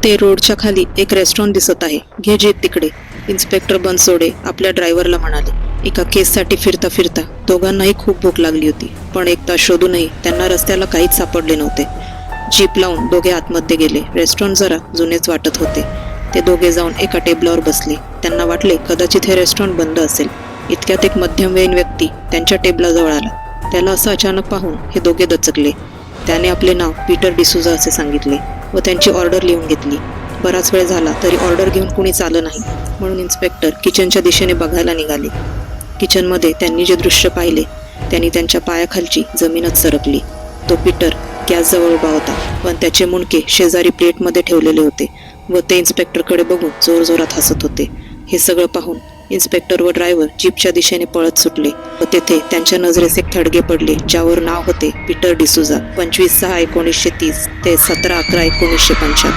ते रोडच्या खाली एक रेस्टॉरंट दिसत आहे. घे जीप तिकडे, इन्स्पेक्टर बनसोडे आपल्या ड्रायव्हरला म्हणाले. एका केससाठी फिरता फिरता दोघांनाही खूप भूक लागली होती, पण एक तास शोधूनही त्यांना रस्त्याला काहीच सापडले नव्हते. जीप लावून दोघे आतमध्ये गेले. रेस्टॉरंट जरा जुनेच वाटत होते. ते दोघे जाऊन एका टेबलावर बसले. त्यांना वाटले कदाचित हे रेस्टॉरंट बंद असेल. इतक्यात एक मध्यमवयीन व्यक्ती त्यांच्या टेबलाजवळ आला. त्याला असं अचानक पाहून हे दोघे दचकले. त्याने आपले नाव पीटर डिसूजा असे सांगितले व त्यांची ऑर्डर लिहून घेतली. बराच वेळ झाला तरी ऑर्डर घेऊन कुणीच आलं नाही, म्हणून इन्स्पेक्टर किचनच्या दिशेने बघायला निघाले. किचनमध्ये त्यांनी जे दृश्य पाहिले त्यांनी त्यांच्या पायाखालची जमीनच सरकली. तो पीटर गॅसजवळ उभा होता, पण त्याचे मुंडके शेजारी प्लेटमध्ये ठेवलेले होते व ते इन्स्पेक्टरकडे बघून जोरजोरात हसत होते. हे सगळं पाहून इन्स्पेक्टर व ड्रायव्हर जीपच्या दिशेने पळत सुटले व तेथे त्यांच्या नजरेस एक थडगे पडले, ज्यावर नाव होते पीटर डिसूजा, 25/6/1930 ते 17/11/1975.